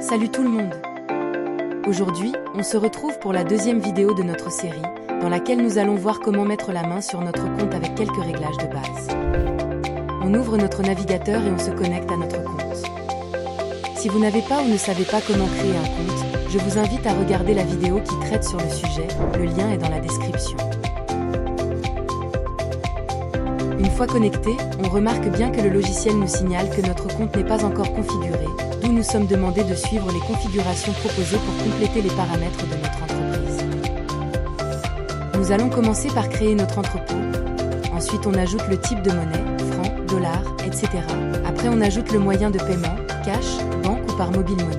Salut tout le monde! Aujourd'hui, on se retrouve pour la deuxième vidéo de notre série, dans laquelle nous allons voir comment mettre la main sur notre compte avec quelques réglages de base. On ouvre notre navigateur et on se connecte à notre compte. Si vous n'avez pas ou ne savez pas comment créer un compte, je vous invite à regarder la vidéo qui traite sur le sujet, le lien est dans la description. Une fois connecté, on remarque bien que le logiciel nous signale que notre compte n'est pas encore configuré, d'où nous sommes demandés de suivre les configurations proposées pour compléter les paramètres de notre entreprise. Nous allons commencer par créer notre entrepôt. Ensuite, on ajoute le type de monnaie, francs, dollars, etc. Après, on ajoute le moyen de paiement, cash, banque ou par mobile money.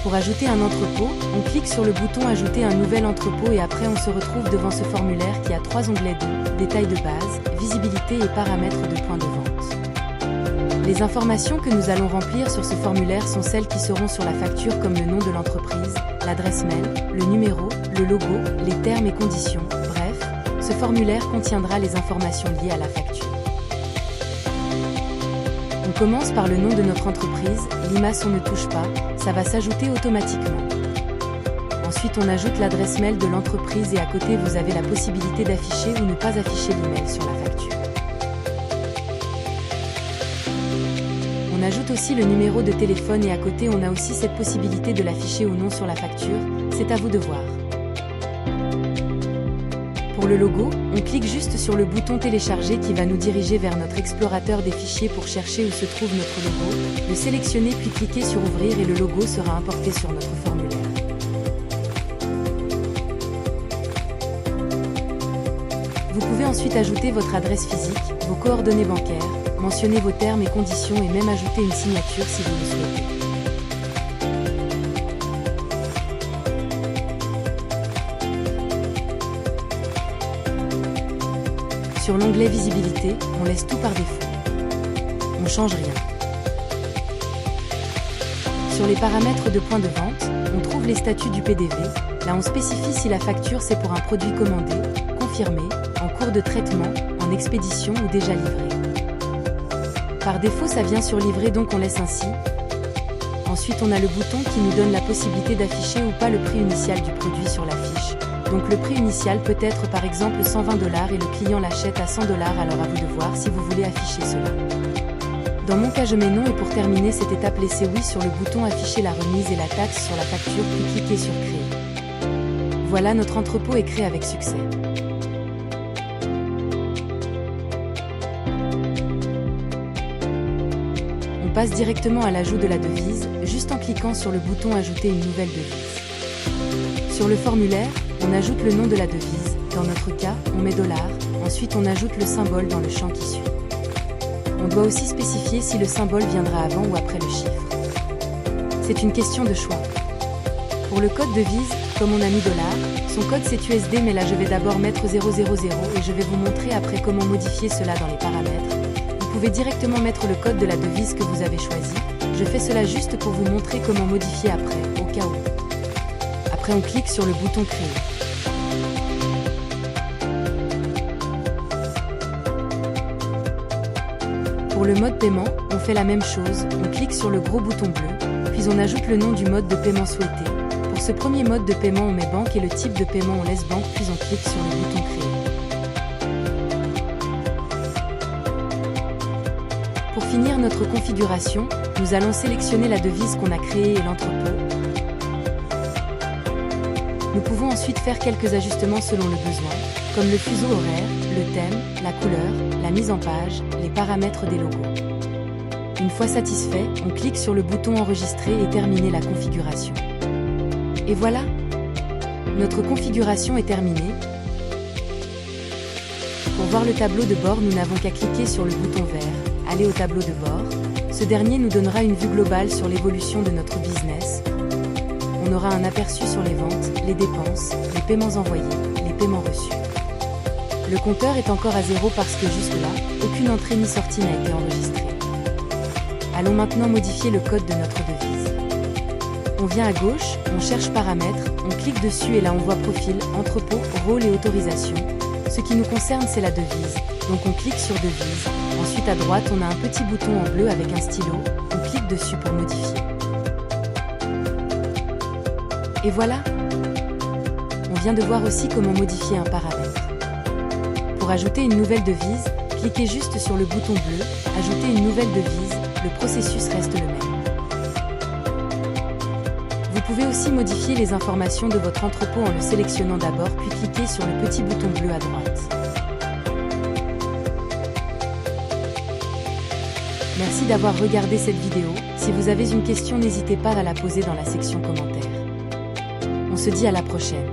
Pour ajouter un entrepôt, on clique sur le bouton Ajouter un nouvel entrepôt et après on se retrouve devant ce formulaire qui a 3 onglets de Détails de base, Visibilité et Paramètres de point de vente. Les informations que nous allons remplir sur ce formulaire sont celles qui seront sur la facture comme le nom de l'entreprise, l'adresse mail, le numéro, le logo, les termes et conditions, bref, ce formulaire contiendra les informations liées à la facture. On commence par le nom de notre entreprise, l'IMAS on ne touche pas, ça va s'ajouter automatiquement. Ensuite on ajoute l'adresse mail de l'entreprise et à côté vous avez la possibilité d'afficher ou ne pas afficher l'email sur la facture. On ajoute aussi le numéro de téléphone et à côté on a aussi cette possibilité de l'afficher ou non sur la facture, c'est à vous de voir. Pour le logo, on clique juste sur le bouton télécharger qui va nous diriger vers notre explorateur des fichiers pour chercher où se trouve notre logo, le sélectionner puis cliquer sur ouvrir et le logo sera importé sur notre formulaire. Vous pouvez ensuite ajouter votre adresse physique, vos coordonnées bancaires, mentionner vos termes et conditions et même ajouter une signature si vous le souhaitez. Sur l'onglet Visibilité, on laisse tout par défaut. On ne change rien. Sur les paramètres de point de vente, on trouve les statuts du PDV. Là on spécifie si la facture c'est pour un produit commandé, confirmé, en cours de traitement, en expédition ou déjà livré. Par défaut ça vient sur livré donc on laisse ainsi. Ensuite on a le bouton qui nous donne la possibilité d'afficher ou pas le prix initial du produit sur la fiche. Donc le prix initial peut être par exemple 120 $ et le client l'achète à 100 $, alors à vous de voir si vous voulez afficher cela. Dans mon cas je mets non et pour terminer cette étape laissez oui sur le bouton afficher la remise et la taxe sur la facture puis cliquez sur créer. Voilà, notre entrepôt est créé avec succès. On passe directement à l'ajout de la devise, juste en cliquant sur le bouton ajouter une nouvelle devise. Sur le formulaire, on ajoute le nom de la devise, dans notre cas, on met dollars, ensuite on ajoute le symbole dans le champ qui suit. On doit aussi spécifier si le symbole viendra avant ou après le chiffre. C'est une question de choix. Pour le code devise, comme on a mis dollars, son code c'est USD mais là je vais d'abord mettre 000 et je vais vous montrer après comment modifier cela dans les paramètres. Vous pouvez directement mettre le code de la devise que vous avez choisi, je fais cela juste pour vous montrer comment modifier après, au cas où. Après on clique sur le bouton créer. Pour le mode paiement, on fait la même chose, on clique sur le gros bouton bleu, puis on ajoute le nom du mode de paiement souhaité. Pour ce premier mode de paiement on met banque et le type de paiement on laisse banque puis on clique sur le bouton créer. Pour finir notre configuration, nous allons sélectionner la devise qu'on a créée et l'entrepôt. Nous pouvons ensuite faire quelques ajustements selon le besoin, comme le fuseau horaire, le thème, la couleur, la mise en page, les paramètres des logos. Une fois satisfait, on clique sur le bouton enregistrer et terminer la configuration. Et voilà, notre configuration est terminée. Pour voir le tableau de bord, nous n'avons qu'à cliquer sur le bouton vert, aller au tableau de bord. Ce dernier nous donnera une vue globale sur l'évolution de notre business. On aura un aperçu sur les ventes, les dépenses, les paiements envoyés, les paiements reçus. Le compteur est encore à 0 parce que jusque-là, aucune entrée ni sortie n'a été enregistrée. Allons maintenant modifier le code de notre devise. On vient à gauche, on cherche paramètres, on clique dessus et là on voit profil, entrepôt, rôle et autorisation. Ce qui nous concerne c'est la devise, donc on clique sur devise. Ensuite à droite on a un petit bouton en bleu avec un stylo, on clique dessus pour modifier. Et voilà! On vient de voir aussi comment modifier un paramètre. Pour ajouter une nouvelle devise, cliquez juste sur le bouton bleu « Ajouter une nouvelle devise », le processus reste le même. Vous pouvez aussi modifier les informations de votre entrepôt en le sélectionnant d'abord puis cliquez sur le petit bouton bleu à droite. Merci d'avoir regardé cette vidéo. Si vous avez une question, n'hésitez pas à la poser dans la section commentaires. On se dit à la prochaine.